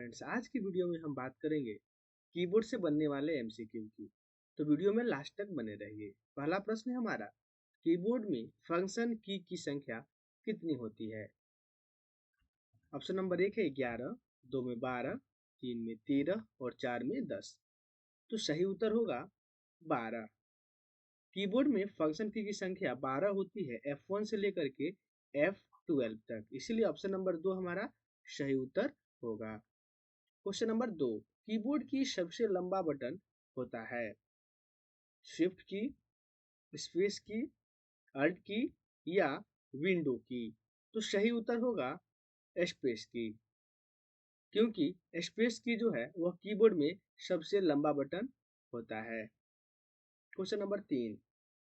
Friends, आज की video में हम बात करेंगे कीबोर्ड से बनने वाले एमसीक्यू की। तो वीडियो में लास्ट तक बने रहिए। पहला प्रश्न है हमारा, कीबोर्ड में फंक्शन की संख्या कितनी होती है? ऑप्शन नंबर 1 है 11, 2 में 12, 3 में 13 और 4 में 10। तो सही उत्तर होगा 12। कीबोर्ड में फंक्शन की संख्या 12 होती है, F1 से लेकर के F12 तक, इसीलिए ऑप्शन नंबर 2 हमारा सही उत्तर होगा। क्वेश्चन नंबर 2, कीबोर्ड की सबसे लंबा बटन होता है? शिफ्ट की, स्पेस की, अल्ट की या विंडो की? तो सही उत्तर होगा स्पेस की, क्योंकि स्पेस की जो है वह कीबोर्ड में सबसे लंबा बटन होता है। क्वेश्चन नंबर 3,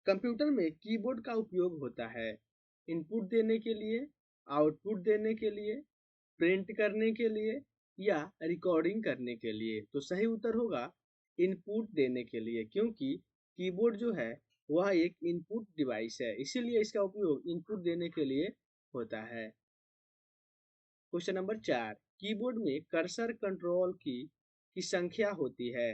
कंप्यूटर में कीबोर्ड का उपयोग होता है इनपुट देने के लिए, आउटपुट देने के लिए, प्रिंट करने के लिए या रिकॉर्डिंग करने के लिए? तो सही उत्तर होगा इनपुट देने के लिए, क्योंकि कीबोर्ड जो है वह एक इनपुट डिवाइस है, इसीलिए इसका उपयोग इनपुट देने के लिए होता है। क्वेश्चन नंबर 4, कीबोर्ड में कर्सर कंट्रोल की संख्या होती है?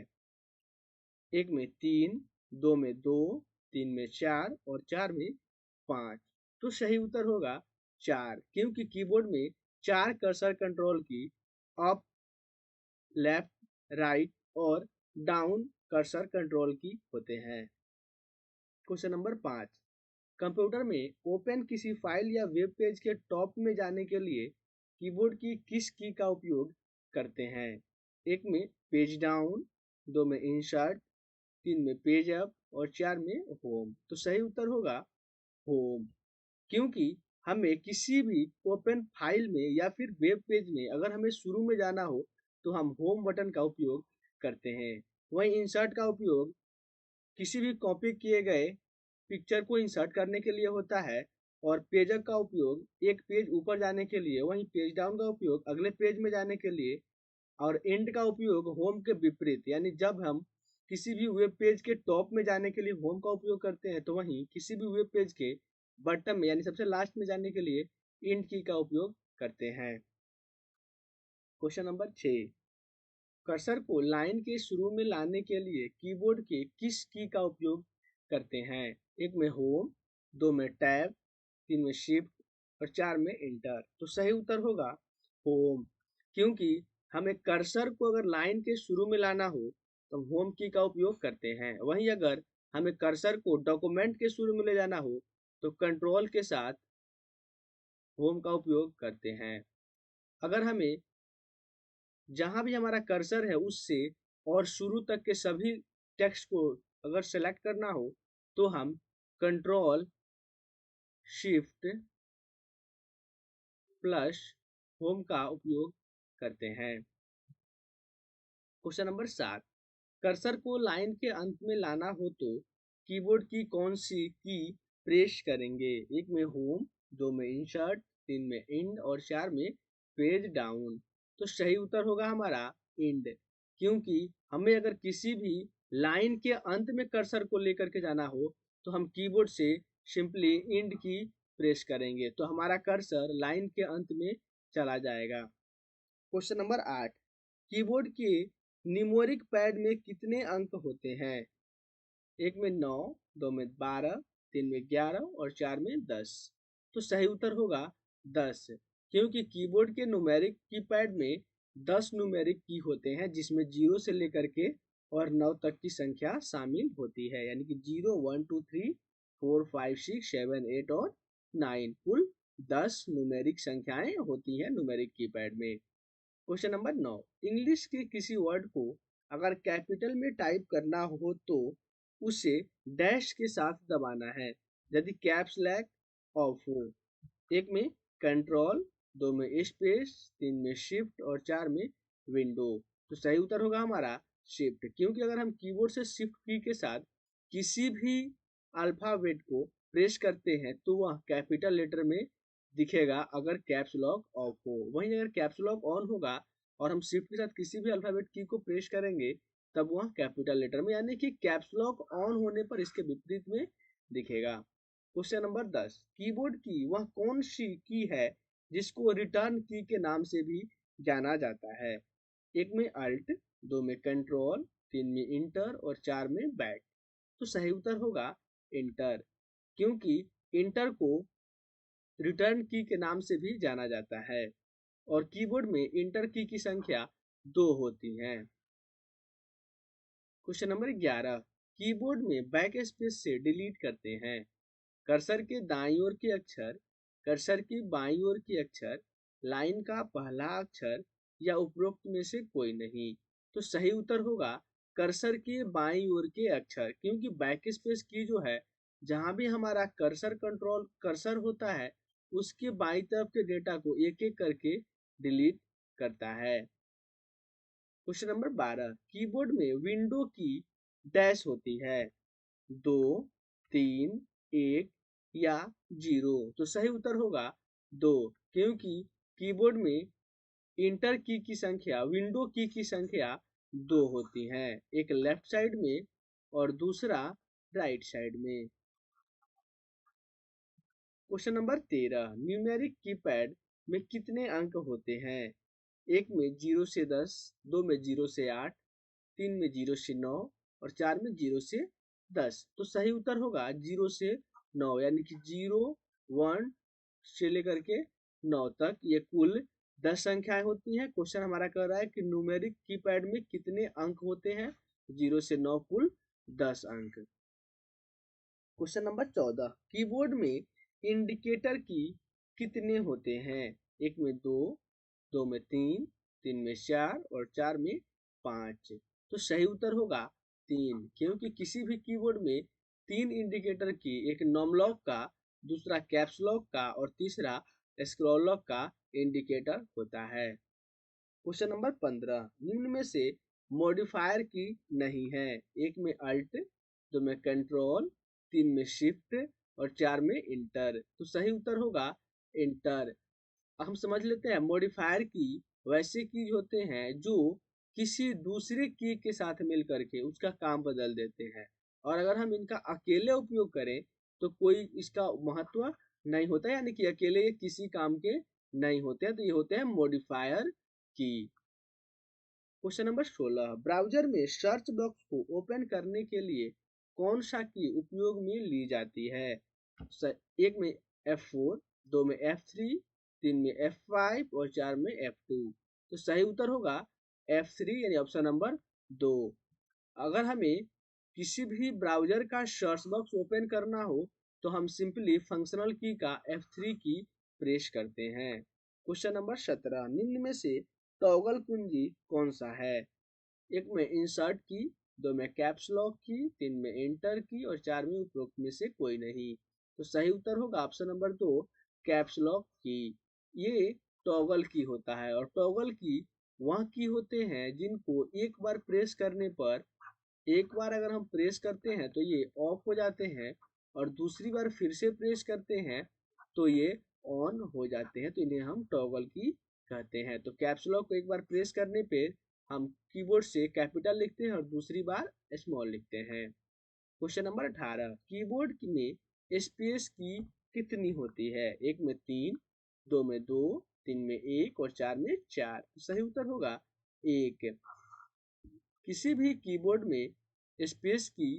1 में 3, 2 में 2, 3 में 4 और 4 में 5। तो सही उत्तर होगा 4, क्योंकि कीबोर्ड में 4 कर्सर कंट्रोल की अप, लेफ्ट, राइट और डाउन कर्सर कंट्रोल की होते हैं। क्वेश्चन नंबर 5, कंप्यूटर में ओपन किसी फाइल या वेब पेज के टॉप में जाने के लिए कीबोर्ड की किस की का उपयोग करते हैं? 1 में पेज डाउन, 2 में इंसर्ट, 3 में पेज अप और 4 में होम। तो सही उत्तर होगा होम, क्योंकि हमें किसी भी ओपन फाइल में या फिर वेब पेज में अगर हमें शुरू में जाना हो तो हम होम बटन का उपयोग करते हैं। वहीं इंसर्ट का उपयोग किसी भी कॉपी किए गए पिक्चर को इंसर्ट करने के लिए होता है, और पेजअप का उपयोग एक पेज ऊपर जाने के लिए, वहीं पेज डाउन का उपयोग अगले पेज में जाने के लिए, और एंड का उपयोग होम के विपरीत, यानी जब हम किसी भी वेब पेज के टॉप में जाने के लिए होम का उपयोग करते हैं, तो वहीं किसी भी वेब पेज के बटन में यानी सबसे लास्ट में जाने के लिए एंड की का उपयोग करते हैं। क्वेश्चन नंबर 6, कर्सर को लाइन के शुरू में लाने के लिए कीबोर्ड के किस की का उपयोग करते हैं? 1 में होम, 2 में टैब, 3 में शिफ्ट और 4 में इंटर। तो सही उत्तर होगा होम, क्योंकि हमें कर्सर को अगर लाइन के शुरू में लाना हो तो हम होम की का उपयोग करते हैं। वहीं अगर हमें कर्सर को डॉक्यूमेंट के शुरू में ले जाना हो तो कंट्रोल के साथ होम का उपयोग करते हैं। अगर हमें जहां भी हमारा कर्सर है उससे और शुरू तक के सभी टेक्स्ट को अगर सेलेक्ट करना हो तो हम कंट्रोल शिफ्ट प्लस होम का उपयोग करते हैं। क्वेश्चन नंबर 7, कर्सर को लाइन के अंत में लाना हो तो कीबोर्ड की कौन सी की प्रेस करेंगे? 1 में होम, 2 में इंसर्ट, 3 में इंड और 4 में पेज डाउन। तो सही उत्तर होगा हमारा इंड, क्योंकि हमें अगर किसी भी लाइन के अंत में कर्सर को लेकर के जाना हो तो हम कीबोर्ड से सिंपली इंड की प्रेस करेंगे, तो हमारा कर्सर लाइन के अंत में चला जाएगा। क्वेश्चन नंबर 8, कीबोर्ड के न्यूमेरिक पैड में कितने अंक होते हैं? 1 में 9, 2 में 12, 3 में 11 और 4 में 10। तो सही उत्तर होगा 10, क्योंकि कीबोर्ड के न्यूमेरिक कीपैड में 10 न्यूमेरिक की होते हैं, जिसमें 0 से लेकर के और 9 तक की संख्या शामिल होती है, यानी कि 0, 1, 2, 3, 4, 5, 6, 7, 8 और 9, कुल 10 न्यूमेरिक संख्याएं होती हैं न्यूमेरिक कीपैड में। क्वेश्चन नंबर 9, इंग्लिश के किसी वर्ड को अगर कैपिटल में टाइप करना हो तो उसे डैश के साथ दबाना है यदि कैप्स लॉक ऑफ हो? 1 में कंट्रोल, 2 में स्पेस, 3 में शिफ्ट और 4 में विंडो। तो सही उत्तर होगा हमारा शिफ्ट, क्योंकि अगर हम कीबोर्ड से शिफ्ट की के साथ किसी भी अल्फाबेट को प्रेस करते हैं तो वह कैपिटल लेटर में दिखेगा अगर कैप्स लॉक ऑफ हो। वहीं अगर कैप्स लॉक ऑन होगा और हम शिफ्ट के साथ किसी भी अल्फाबेट की को प्रेस करेंगे तब वह कैपिटल लेटर में, यानी कि कैप्स लॉक ऑन होने पर इसके विपरीत में दिखेगा। क्वेश्चन नंबर 10, कीबोर्ड की वह कौन सी की है जिसको रिटर्न की के नाम से भी जाना जाता है? एक में अल्ट, दो में कंट्रोल, तीन में इंटर और चार में बैक। तो सही उत्तर होगा इंटर, क्योंकि इंटर को रिटर्न की के नाम से भी जाना जाता है और कीबोर्ड में इंटर की संख्या 2 होती है। क्वेश्चन नंबर 11, कीबोर्ड में बैक स्पेस से डिलीट करते हैं। कर्सर के दाईं ओर के अक्षर, कर्सर की बाईं ओर के अक्षर, लाइन का पहला अक्षर या उपरोक्त में से कोई नहीं। तो सही उत्तर होगा कर्सर के बाईं ओर के अक्षर, क्योंकि बैक स्पेस की जो है, जहां भी हमारा कर्सर होता है उसके बाईं तरफ के डेटा को एक एक करके डिलीट करता है। क्वेश्चन नंबर 12, कीबोर्ड में विंडो की डैश होती है, 2, 3, 1 या 0। तो सही उत्तर होगा 2, क्योंकि कीबोर्ड में इंटर की संख्या, विंडो की संख्या 2 होती है, एक लेफ्ट साइड में और दूसरा राइट साइड में। क्वेश्चन नंबर 13, न्यूमेरिक कीपैड में कितने अंक होते हैं? एक में 0 से 10, दो में 0 से 8, तीन में 0 से 9 और चार में 0 से 10। तो सही उत्तर होगा 0 से 9, यानी कि 0, 1 से लेकर के 9 तक ये कुल 10 संख्याएं होती हैं। क्वेश्चन हमारा कह रहा है कि न्यूमेरिक कीपैड में कितने अंक होते हैं? 0 से 9 कुल 10 अंक। क्वेश्चन नंबर 14, कीबोर्ड में इंडिकेटर की कितने होते हैं? एक में 2, दो में 3, तीन में 4 और चार में 5। तो सही उत्तर होगा 3, क्योंकि किसी भी कीबोर्ड में 3 इंडिकेटर की, एक नॉमलॉक का, दूसरा कैप्स लॉक का और तीसरा स्क्रॉल लॉक का इंडिकेटर होता है। क्वेश्चन नंबर 15, निम्न में से मॉडिफायर की नहीं है। एक में अल्ट, दो में कंट्रोल, तीन में शिफ्ट और चार में इंटर। तो सही उत्तर होगा इंटर। हम समझ लेते हैं मॉडिफायर की वैसे कीज होते हैं जो किसी दूसरे की के साथ मिल करके उसका काम बदल देते हैं, और अगर हम इनका अकेले उपयोग करें तो कोई इसका महत्व नहीं होता, यानी कि अकेले ये किसी काम के नहीं होते हैं, तो ये होते हैं मॉडिफायर की। क्वेश्चन नंबर 16, ब्राउजर में सर्च बॉक्स को ओपन करने के लिए कौन सा की उपयोग में ली जाती है? एक में F4, दो में F3, तीन में F5 और चार में F2। तो सही उत्तर होगा F3, यानी ऑप्शन नंबर 2। अगर हमें किसी भी ब्राउजर का सर्च बॉक्स ओपन करना हो तो हम सिंपली फंक्शनल की का F3 की प्रेस करते हैं। क्वेश्चन नंबर 17, निम्न में से टॉगल कुंजी कौन सा है? एक में इंसर्ट की, दो में कैप्स लॉक की, तीन में एंटर की और चार में उपरोक्त में से कोई नहीं। तो सही उत्तर होगा ऑप्शन नंबर 2, कैप्स लॉक की। ये टॉगल की होता है, और टॉगल की वह की होते हैं जिनको एक बार प्रेस करने पर, एक बार अगर हम प्रेस करते हैं तो ये ऑफ हो जाते हैं और दूसरी बार फिर से प्रेस करते हैं तो ये ऑन हो जाते हैं, तो इन्हें हम टॉगल की कहते हैं। तो कैप्स लॉक को एक बार प्रेस करने पे हम कीबोर्ड से कैपिटल लिखते हैं और दूसरी बार स्मॉल लिखते हैं। क्वेश्चन नंबर 18, कीबोर्ड में स्पेस की कितनी होती है? एक में 3, दो में 2, तीन में 1 और चार में 4। सही उत्तर होगा 1। किसी भी कीबोर्ड में स्पेस की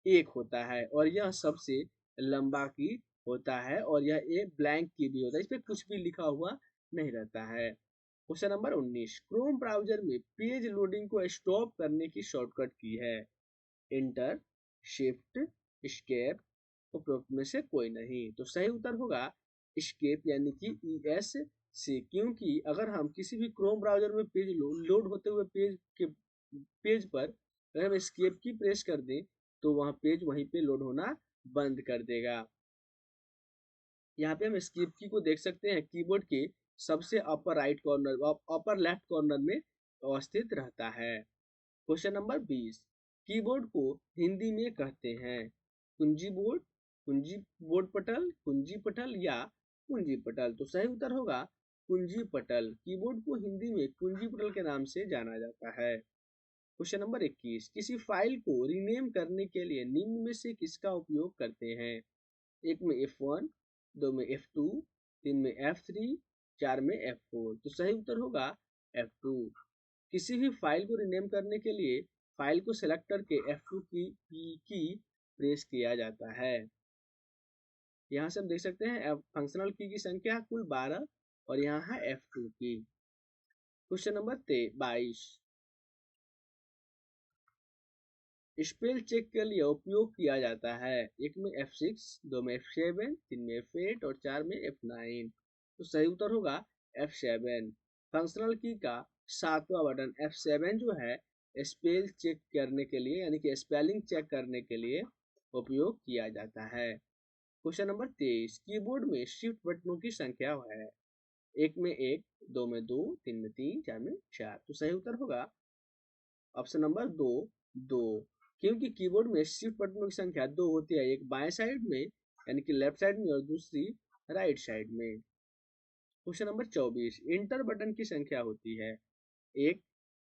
1 होता है और यह सबसे लंबा की होता है, और यह एक ब्लैंक की भी होता है, इस पे कुछ भी लिखा हुआ नहीं रहता है। क्वेश्चन नंबर 19, क्रोम ब्राउजर में पेज लोडिंग को स्टॉप करने की शॉर्टकट की है। इंटर, शिफ्ट, एस्केप, उपरोक्त में से कोई नहीं। तो सही उत्तर होगा एस्केप, यानी कि ES से, क्योंकि अगर हम किसी भी क्रोम ब्राउजर में पेज लोड होते हुए पेज पर अगर हम एस्केप की प्रेस कर दें तो वह पेज वहीं पे लोड होना बंद कर देगा। यहाँ पे हम एस्केप की को देख सकते हैं, कीबोर्ड के सबसे upper right corner, upper left corner में अवस्थित रहता है। क्वेश्चन नंबर 20, कीबोर्ड को हिंदी में कहते हैं कुंजी बोर्ड, कुंजी बोर्ड पटल, कुंजी पटल या कुंजी पटल। तो सही उत्तर होगा कुंजी पटल। कीबोर्ड को हिंदी में कुंजी पटल के नाम से जाना जाता है। क्वेश्चन नंबर 21, किसी फाइल को रीनेम करने के लिए निम्न में से किसका उपयोग करते हैं? एक में F1, दो में F2, तीन में F3, चार में F4। तो सही उत्तर होगा F2। किसी भी फाइल को रीनेम करने के लिए फाइल को सेलेक्ट करके F2 की प्रेस किया जाता है। यहाँ से हम देख सकते हैं फंक्शनल की संख्या कुल 12 और यहाँ है F2 की। क्वेश्चन नंबर 22, स्पेल चेक के लिए उपयोग किया जाता है। एक में F6, दो में F7, तीन में F8 और चार में F9। तो सही उत्तर होगा F7। फंक्शनल की का 7वां बटन F7 जो है स्पेल चेक करने के लिए यानी कि स्पेलिंग चेक करने के लिए उपयोग किया जाता है। क्वेश्चन नंबर 23, कीबोर्ड में शिफ्ट बटनों की संख्या है। एक में 1, दो में 2, तीन में 3, चार में 4। तो सही उत्तर होगा ऑप्शन नंबर 2। क्योंकि कीबोर्ड में शिफ्ट बटनों की संख्या 2 होती है, एक बाएं साइड में यानी कि लेफ्ट साइड में और दूसरी राइट साइड में। क्वेश्चन नंबर 24, इंटर बटन की संख्या होती है 1,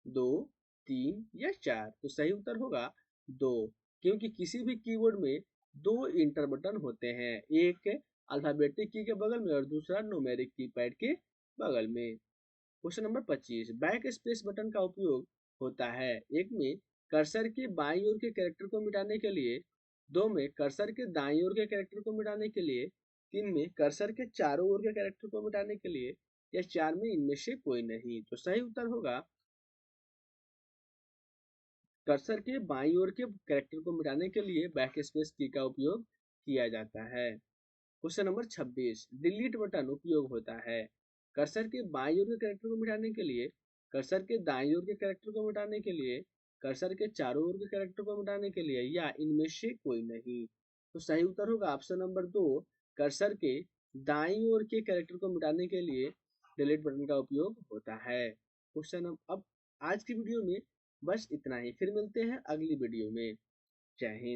2, 3 या 4। तो सही उत्तर होगा 2, क्योंकि किसी भी कीबोर्ड में 2 इंटर बटन होते हैं, एक अल्फाबेटिक की के बगल में और दूसरा न्यूमेरिक कीपैड के बगल में। Question number 25, back space button का उपयोग होता है। एक में कर्सर के बाईं ओर के कैरेक्टर को मिटाने के लिए, दो में कर्सर के दाईं ओर के कैरेक्टर को मिटाने के लिए, तीन में कर्सर के चारों ओर के कैरेक्टर को मिटाने के लिए, या चार में इनमें से कोई नहीं। तो सही उत्तर होगा कर्सर के बाईं ओर के कैरेक्टर को मिटाने के लिए बैक स्पेस की का उपयोग किया जाता है। क्वेश्चन नंबर 26, डिलीट बटन उपयोग होता है। कर्सर के बाईं ओर के कैरेक्टर को मिटाने के लिए, कर्सर के दाईं ओर के कैरेक्टर को मिटाने के लिए, कर्सर के चारों ओर के कैरेक्टर को मिटाने के लिए, या इनमें से कोई नहीं। तो सही उत्तर होगा ऑप्शन नंबर 2, कर्सर के दाईं ओर के कैरेक्टर को मिटाने के लिए डिलीट बटन का उपयोग होता है। क्वेश्चन अब आज की वीडियो में बस इतना ही, फिर मिलते हैं अगली वीडियो में। जय हिंद।